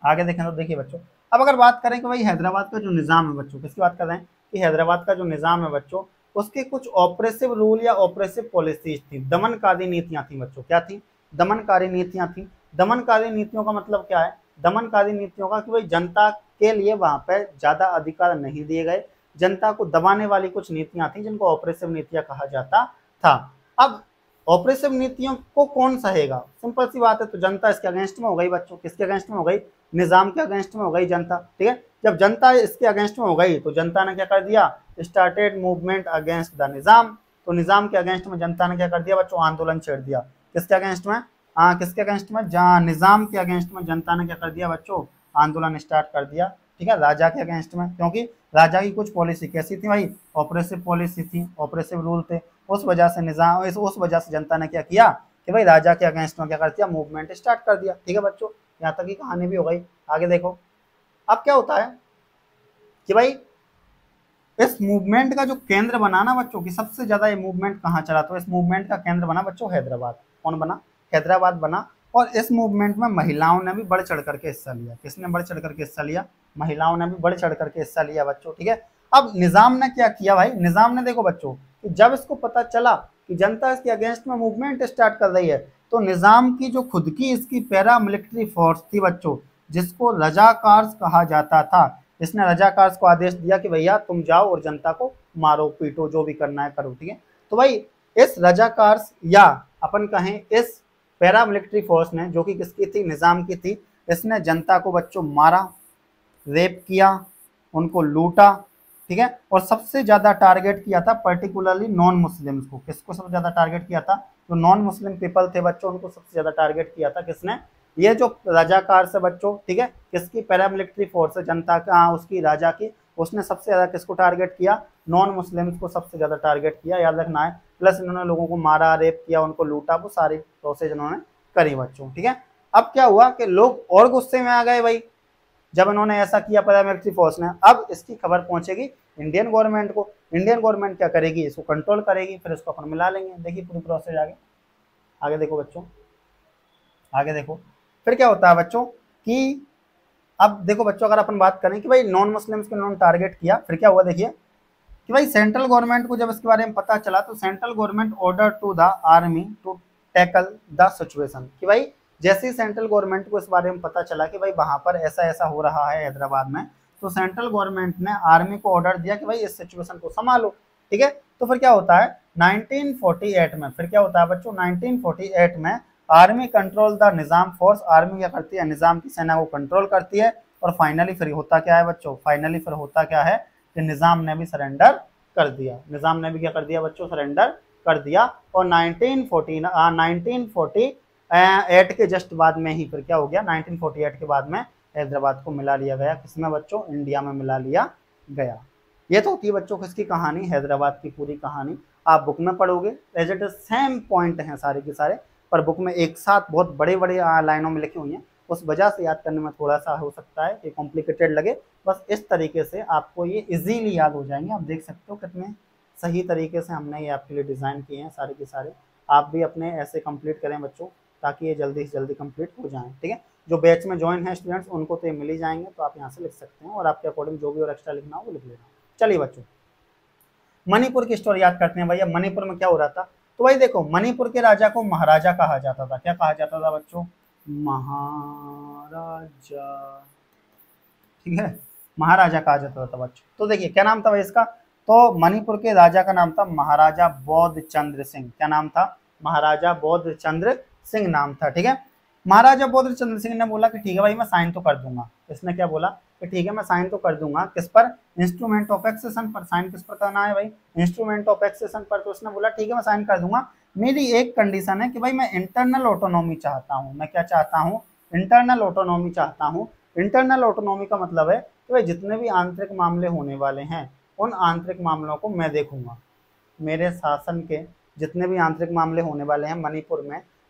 आगे देखें तो देखिए बच्चों, अब अगर बात करें कि भाई हैदराबाद का जो निज़ाम है बच्चों, किसकी बात कर रहे हैं कि हैदराबाद का जो निज़ाम है बच्चों, उसके कुछ ऑपरेसिव रूल या ऑपरेसिव पॉलिसीज थी, दमनकारी नीतियां थी बच्चों, क्या थी, दमनकारी नीतियां थी। दमनकारी नीतियों का मतलब क्या है, दमनकारी नीतियों का कि भाई जनता के लिए वहां पर ज्यादा अधिकार नहीं दिए गए, जनता को दबाने वाली कुछ नीतियां थी जिनको ऑपरेसिव नीतियां कहा जाता था। अब ऑपरेसिव नीतियों को कौन सहेगा, सिंपल सी बात है, तो जनता इसके अगेंस्ट में हो गई बच्चों, किसके अगेंस्ट में हो गई, निजाम के अगेंस्ट में हो गई जनता, ठीक है। जब जनता इसके अगेंस्ट में हो गई तो जनता ने क्या कर दिया, स्टार्टेड मूवमेंट अगेंस्ट द निजाम, तो निजाम के अगेंस्ट में जनता ने क्या कर दिया बच्चों, आंदोलन छेड़ दिया, किसके अगेंस्ट में, किसके अगेंस्ट में, जहाँ निजाम के अगेंस्ट में जनता ने क्या कर दिया बच्चों, आंदोलन स्टार्ट कर दिया, ठीक है, राजा के अगेंस्ट में, क्योंकि राजा की कुछ पॉलिसी कैसी थी भाई, ऑपरेसिव पॉलिसी थी, ऑपरेसिव रूल थे, उस वजह से निजाम, उस वजह से जनता ने क्या किया कि भाई राजा के अगेंस्ट में क्या कर दिया, मूवमेंट स्टार्ट कर दिया, ठीक है बच्चों, यहाँ तक की कहानी भी हो गई। आगे देखो अब क्या होता है कि भाई इस मूवमेंट का जो केंद्र बना ना बच्चों की, सबसे ज्यादा ये मूवमेंट कहाँ चला, तो इस मूवमेंट का केंद्र बना बच्चों हैदराबाद, कौन बना, हैदराबाद बना। और इस मूवमेंट में महिलाओं ने भी बढ़ चढ़ करके हिस्सा लिया। किसने बढ़ चढ़ करके हिस्सा लिया? महिलाओं ने भी बढ़ चढ़ करके हिस्सा लिया बच्चों, ठीक है। अब निजाम ने क्या किया भाई, निजाम ने देखो बच्चों कि जब इसको पता चला कि जनता इसके अगेंस्ट में मूवमेंट स्टार्ट कर रही है, तो निजाम की जो खुद की इसकी पैरा मिलिट्री फोर्स थी बच्चों, जिसको रजाकार्स कहा जाता था, इसने रजाकार्स को आदेश दिया कि भैया तुम जाओ और जनता को मारो पीटो, जो भी करना है करो, ठीक है। तो भाई इस रजाकार्स या अपन कहें इस पैरा मिलिट्री फोर्स ने, जो कि किसकी थी? निजाम की थी, इसने जनता को बच्चों मारा, रेप किया, उनको लूटा, ठीक है। और सबसे ज्यादा टारगेट किया था पर्टिकुलरली नॉन मुस्लिम्स को। किसको सबसे ज्यादा टारगेट किया था? जो नॉन मुस्लिम पीपल थे बच्चों, उनको सबसे ज्यादा टारगेट किया था। किसने? ये जो रजाकार से बच्चों, ठीक है, किसकी? पैरामिलिट्री फोर्स है जनता का, उसकी राजा की, उसने सबसे ज्यादा किसको टारगेट किया? नॉन मुस्लिम्स को सबसे ज्यादा टारगेट किया, याद रखना है। प्लस इन्होंने लोगों को मारा, रेप किया, उनको लूटा, वो सारी प्रोसेस इन्होंने करी बच्चों, ठीक है। अब क्या हुआ कि लोग और गुस्से में आ गए भाई, जब इन्होंने ऐसा किया पैरामिलिट्री फोर्स ने। अब इसकी खबर पहुंचेगी इंडियन गवर्नमेंट को। इंडियन गवर्नमेंट क्या करेगी? इसको कंट्रोल करेगी, फिर इसको अपन मिला लेंगे। देखिए पूरी प्रोसेस आगे, आगे देखो बच्चों, आगे देखो। फिर क्या होता है बच्चों कि अब देखो बच्चों, अगर अपन बात करें कि भाई नॉन मुस्लिम्स को इन्होंने टारगेट किया, फिर क्या हुआ देखिए कि भाई सेंट्रल गवर्नमेंट को जब इसके बारे में पता चला, तो central government order to the army to tackle the situation. कि भाई जैसे ही सेंट्रल गवर्नमेंट को इस बारे में पता चला कि भाई वहां पर ऐसा ऐसा हो रहा है हैदराबाद में, तो सेंट्रल गवर्नमेंट ने आर्मी को ऑर्डर दिया कि भाई इस सिचुएशन को संभालो, ठीक है। तो फिर क्या होता है 1948 में, फिर क्या होता है बच्चों 1948 में army control the Nizam force. Army क्या करती है? निजाम की सेना को कंट्रोल करती है। और फाइनली फिर होता क्या है बच्चों? फाइनली फिर होता क्या है कि निजाम ने भी सरेंडर कर दिया। निजाम ने भी क्या कर दिया बच्चों? सरेंडर कर दिया। और 1948 के जस्ट बाद में ही फिर क्या हो गया? 1948 के बाद में हैदराबाद को मिला लिया गया। किसमें बच्चों? इंडिया में मिला लिया गया। ये तो होती है बच्चों किसकी कहानी? हैदराबाद की पूरी कहानी। आप बुक में पढ़ोगे as it is same point हैं सारे के सारे, पर बुक में एक साथ बहुत बड़े बड़े लाइनों में लिखी हुई हैं, उस वजह से याद करने में थोड़ा सा हो सकता है कि कॉम्प्लिकेटेड लगे। बस इस तरीके से आपको ये इजीली याद हो जाएंगे। आप देख सकते हो कितने सही तरीके से हमने ये आपके लिए डिज़ाइन किए हैं सारे के सारे। आप भी अपने ऐसे कंप्लीट करें बच्चों, ताकि ये जल्दी से जल्दी कंप्लीट हो जाएं, ठीक है। जो बैच में ज्वाइन है स्टूडेंट्स, उनको तो ये मिल ही जाएंगे, तो आप यहाँ से लिख सकते हैं, और आपके अकॉर्डिंग जो भी और एक्स्ट्रा लिखना हो वो लिख लेना। चलिए बच्चों, मणिपुर की स्टोरी याद करते हैं भैया। मणिपुर में क्या हो रहा था? तो भाई देखो, मणिपुर के राजा को महाराजा कहा जाता था। क्या कहा जाता था बच्चों? महाराजा, ठीक है, महाराजा कहा जाता था बच्चों। तो देखिए क्या नाम था भाई इसका? तो मणिपुर के राजा का नाम था महाराजा बौद्ध चंद्र सिंह। क्या नाम था? महाराजा बौद्ध चंद्र सिंह नाम था, ठीक है। महाराजा बौद्ध चंद्र सिंह ने बोला कि ठीक है भाई मैं साइन तो कर दूंगा। इसने क्या बोला कि ठीक है मैं साइन तो कर दूंगा। किस पर? इंस्ट्रूमेंट ऑफ एक्सेशन पर। साइन किस पर करना है भाई? इंस्ट्रूमेंट ऑफ एक्सेशन पर। तो उसने बोला ठीक है मैं साइन कर दूंगा, मेरी एक कंडीशन है कि भाई मैं इंटरनल ऑटोनॉमी चाहता हूँ। मैं क्या चाहता हूँ? इंटरनल ऑटोनॉमी चाहता हूँ। इंटरनल ऑटोनॉमी का मतलब है कि भाई जितने भी आंतरिक मामले होने वाले हैं, उन आंतरिक मामलों को मैं देखूंगा। मेरे शासन के जितने भी आंतरिक मामले होने वाले हैं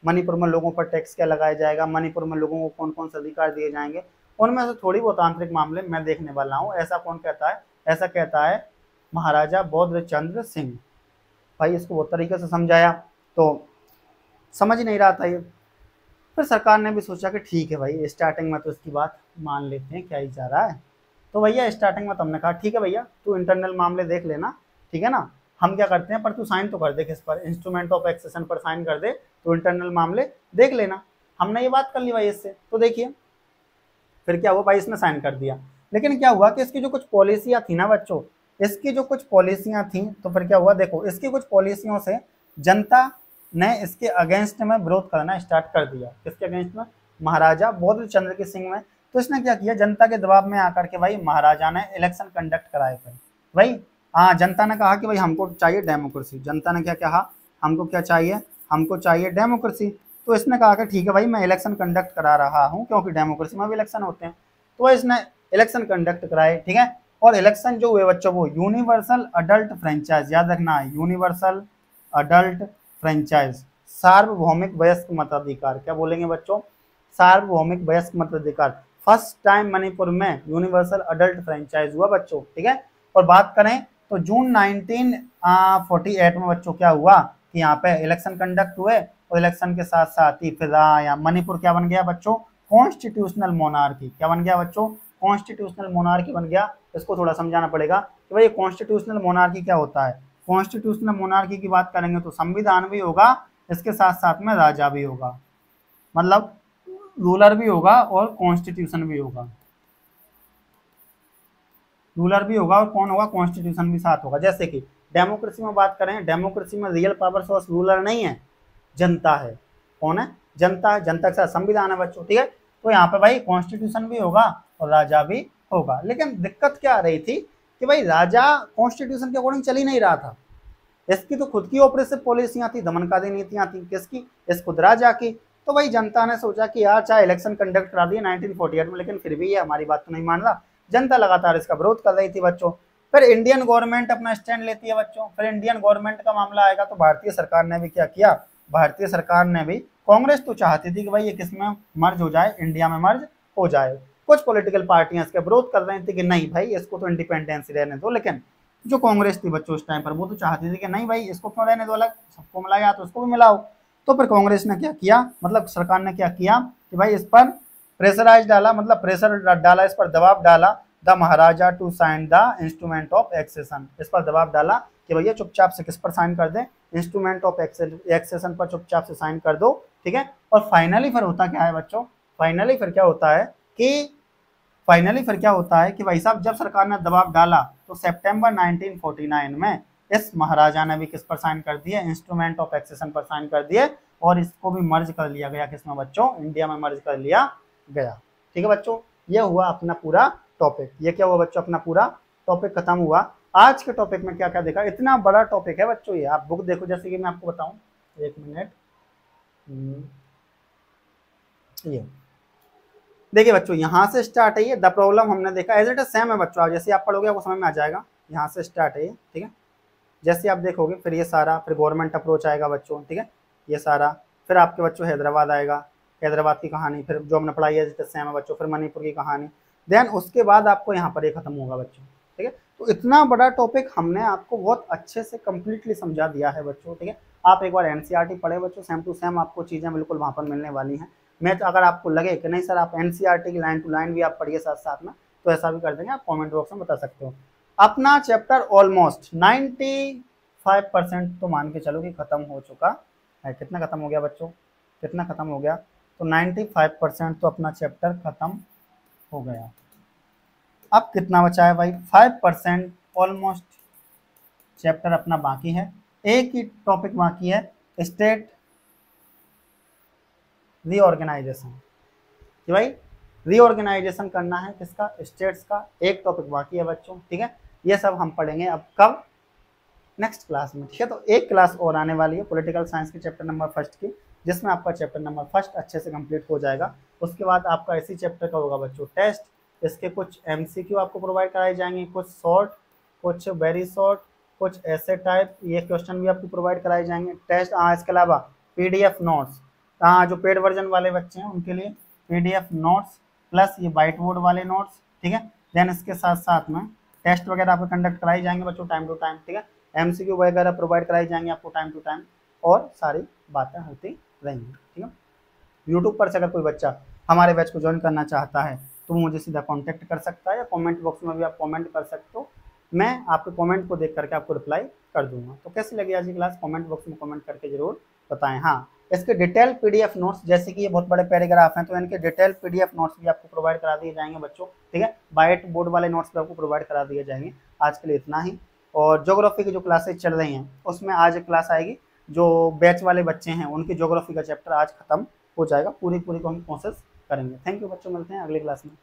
मणिपुर में लोगों पर टैक्स क्या लगाया जाएगा, मणिपुर में लोगों को कौन कौन से अधिकार दिए जाएंगे, उनमें से थोड़ी बहुत आंतरिक मामले मैं देखने वाला हूँ। ऐसा कौन कहता है? ऐसा कहता है महाराजा बौद्ध चंद्र सिंह। भाई इसको बहुत तरीके से समझाया तो समझ ही नहीं रहा था ये। फिर सरकार ने भी सोचा कि ठीक है भाई, स्टार्टिंग में तो इसकी बात मान लेते हैं, क्या ही जा रहा है। तो भैया स्टार्टिंग में तो हमने कहा ठीक है भैया तू इंटरनल मामले देख लेना, ठीक है ना, हम क्या करते हैं, पर तू साइन तो कर दे किस पर? इंस्ट्रूमेंट ऑफ एक्सेशन पर साइन कर दे, तो इंटरनल मामले देख लेना। हमने ये बात कर ली भाई इससे। तो देखिए फिर क्या हुआ भाई, इसने साइन कर दिया। लेकिन क्या हुआ कि इसकी जो कुछ पॉलिसियां थी ना बच्चों, इसकी जो कुछ पॉलिसियां थी, तो फिर क्या हुआ देखो, इसकी कुछ पॉलिसियों से जनता ने इसके अगेंस्ट में विरोध करना स्टार्ट कर दिया। किसके अगेंस्ट में? महाराजा बौद्ध चंद्र के सिंह में। तो इसने क्या किया, जनता के दबाव में आकर के भाई महाराजा ने इलेक्शन कंडक्ट कराए थे। भाई हाँ, जनता ने कहा कि भाई हमको चाहिए डेमोक्रेसी। जनता ने क्या कहा? हमको क्या चाहिए? हमको चाहिए डेमोक्रेसी। तो इसने कहा कि ठीक है भाई मैं इलेक्शन कंडक्ट करा रहा हूँ, क्योंकि डेमोक्रेसी में भी इलेक्शन होते हैं। तो इसने इलेक्शन कंडक्ट कराए, ठीक है। और इलेक्शन जो हुए बच्चों वो यूनिवर्सल अडल्ट फ्रेंचाइज, याद रखना है, यूनिवर्सल अडल्ट फ्रेंचाइज, सार्वभौमिक वयस्क मताधिकार। क्या बोलेंगे बच्चों? सार्वभौमिक वयस्क मताधिकार। फर्स्ट टाइम मणिपुर में यूनिवर्सल अडल्ट फ्रेंचाइज हुआ बच्चों, ठीक है। और बात करें तो जून 1948 में बच्चों क्या हुआ कि यहाँ पे इलेक्शन कंडक्ट हुए, और इलेक्शन के साथ साथ ही फिर आया मणिपुर क्या बन गया बच्चों, कॉन्स्टिट्यूशनल मोनार्की। क्या बन गया बच्चों, कॉन्स्टिट्यूशनल मोनार्की बन गया। इसको थोड़ा समझाना पड़ेगा कि भाई कॉन्स्टिट्यूशनल मोनार्की क्या होता है। कॉन्स्टिट्यूशनल मोनार्की की बात करेंगे तो संविधान भी होगा, इसके साथ साथ में राजा भी होगा, मतलब रूलर भी होगा और कॉन्स्टिट्यूशन भी होगा। रूलर भी होगा और कौन होगा, कॉन्स्टिट्यूशन भी साथ होगा। जैसे कि डेमोक्रेसी में बात करें, डेमोक्रेसी में रियल पावर सोर्स रूलर नहीं है, जनता है। कौन है, जनता है। जनता के साथ संविधान है बच्चों, ठीक है। तो यहाँ पे भाई कॉन्स्टिट्यूशन भी होगा और राजा भी होगा। लेकिन दिक्कत क्या आ रही थी कि भाई राजा कॉन्स्टिट्यूशन के अकॉर्डिंग चल ही नहीं रहा था। इसकी तो खुद की ऑपरेसिव पॉलिसियां थी, दमनकारी नीतियां थी। किसकी, इस खुद राजा की। तो भाई जनता ने सोचा कि यार चाहे इलेक्शन कंडक्ट करा दिए 1948 में, लेकिन फिर भी ये हमारी बात तो नहीं मान रहा। जनता लगातार इसका विरोध कर रही थी बच्चों। फिर इंडियन गवर्नमेंट अपना स्टैंड लेती है बच्चों। फिर इंडियन गवर्नमेंट का मामला आएगा तो भारतीय सरकार ने भी क्या किया, भारतीय सरकार ने भी, कांग्रेस तो चाहती थी कि भाई ये किसमें मर्ज हो जाए, इंडिया में मर्ज हो जाए। कुछ पॉलिटिकल पार्टियां इसका विरोध कर रही थी कि नहीं भाई इसको तो इंडिपेंडेंस रहने दो। लेकिन जो कांग्रेस थी बच्चों उस टाइम पर, वो तो चाहती थी कि नहीं भाई इसको क्यों रहने दो अलग, सबको मिलाया तो उसको भी मिलाओ। तो फिर कांग्रेस ने क्या किया, मतलब सरकार ने क्या किया कि भाई इस पर प्रेशराइज डाला, मतलब प्रेशर डाला, इस पर दबाव डाला, the maharaja to sign the instrument of accession. इस पर दबाव डाला कि भैया चुपचाप से किस पर साइन कर दें, इंस्ट्रूमेंट ऑफ एक्सेशन पर चुपचाप से साइन कर दो, ठीक है। और फाइनली फिर होता क्या है बच्चों, फाइनली फिर क्या होता है कि भाई साहब जब सरकार ने दबाव डाला तो सितंबर 1949 में इस महाराजा ने भी किस पर साइन कर दिए, इंस्ट्रूमेंट ऑफ एक्सेशन पर साइन कर दिए। और इसको भी मर्ज कर लिया गया किसमें बच्चों, इंडिया में मर्ज कर लिया गया। ठीक है बच्चों, ये हुआ अपना पूरा टॉपिक। ये क्या हुआ बच्चों, अपना पूरा टॉपिक खत्म हुआ। आज के टॉपिक में क्या क्या देखा, इतना बड़ा टॉपिक है बच्चों ये। आप बुक देखो, जैसे कि मैं आपको बताऊं, एक मिनट, ये देखिए बच्चों, यहाँ से स्टार्ट है ये द प्रॉब्लम हमने देखा, एज इट इज सेम है बच्चों। जैसे आप पढ़ोगे आपको समझ में आ जाएगा। यहाँ से स्टार्ट है ये, ठीक है। जैसे आप देखोगे फिर ये सारा, फिर गवर्नमेंट अप्रोच आएगा बच्चों, ठीक है, ये सारा। फिर आपके बच्चों हैदराबाद आएगा, हैदराबाद की कहानी, फिर जो हमने पढ़ाई है एज इट इज सेम है बच्चों। फिर मणिपुर की कहानी, देन उसके बाद आपको यहाँ पर ये खत्म होगा बच्चों, ठीक है। तो इतना बड़ा टॉपिक हमने आपको बहुत अच्छे से कंप्लीटली समझा दिया है बच्चों, ठीक है। आप एक बार एनसीईआरटी पढ़े बच्चों, सेम टू सेम आपको चीज़ें बिल्कुल वहाँ पर मिलने वाली हैं। मैं तो अगर आपको लगे कि नहीं सर आप एनसीईआरटी की लाइन टू लाइन भी आप पढ़िए साथ साथ में, तो ऐसा भी कर देंगे, आप कमेंट बॉक्स में बता सकते हो। अपना चैप्टर ऑलमोस्ट 95% तो मान के चलो कि खत्म हो चुका है। कितना खत्म हो गया बच्चों, कितना खत्म हो गया, तो 95% तो अपना चैप्टर खत्म हो गया। अब कितना बचा है भाई, 5% ऑलमोस्ट चैप्टर अपना बाकी है। एक ही टॉपिक बाकी है, स्टेट रीऑर्गेनाइजेशन, कि भाई रीऑर्गेनाइजेशन करना है किसका, स्टेट्स का। एक टॉपिक बाकी है बच्चों, ठीक है। ये सब हम पढ़ेंगे अब कब, नेक्स्ट क्लास में, ठीक है। तो एक क्लास और आने वाली है पॉलिटिकल साइंस के चैप्टर नंबर 1 की, जिसमें आपका चैप्टर नंबर 1 अच्छे से कंप्लीट हो जाएगा। उसके बाद आपका इसी चैप्टर का होगा बच्चों टेस्ट। इसके कुछ एमसीक्यू आपको प्रोवाइड कराए जाएंगे, कुछ शॉर्ट, कुछ वेरी शॉर्ट, कुछ ऐसे टाइप ये क्वेश्चन भी आपको प्रोवाइड कराए जाएंगे। टेस्ट, इसके अलावा पीडीएफ नोट्स, जो पेड वर्जन वाले बच्चे हैं उनके लिए पीडीएफ नोट्स प्लस ये वाइट बोर्ड वाले नोट्स, ठीक है। देन इसके साथ साथ में टेस्ट वगैरह आपको कंडक्ट कराई जाएंगे बच्चों टाइम टू टाइम, ठीक है। एमसीक्यू वगैरह प्रोवाइड कराई जाएंगे आपको टाइम टू टाइम, और सारी बातें होती रहेंगी, ठीक है। यूट्यूब पर से अगर कोई बच्चा हमारे बैच को ज्वाइन करना चाहता है तो मुझे सीधा कांटेक्ट कर सकता है, या कमेंट बॉक्स में भी आप कमेंट कर सकते हो। मैं आपके कमेंट को देख करके आपको रिप्लाई कर दूंगा। तो कैसी लगी आज की क्लास, कमेंट बॉक्स में कमेंट करके जरूर बताएं। हाँ, इसके डिटेल पीडीएफ नोट्स, जैसे कि ये बहुत बड़े पैराग्राफ हैं तो इनके डिटेल पीडीएफ नोट्स भी आपको प्रोवाइड करा दिए जाएंगे बच्चों, ठीक है। वाइट बोर्ड वाले नोट्स भी आपको प्रोवाइड करा दिए जाएंगे। आज के लिए इतना ही। और ज्योग्राफी की जो क्लासेज चल रही हैं उसमें आज एक क्लास आएगी, जो बैच वाले बच्चे हैं उनकी ज्योग्राफी का चैप्टर आज खत्म हो जाएगा। पूरी को हम कोशिश करेंगे। थैंक यू बच्चों, मिलते हैं अगली क्लास में।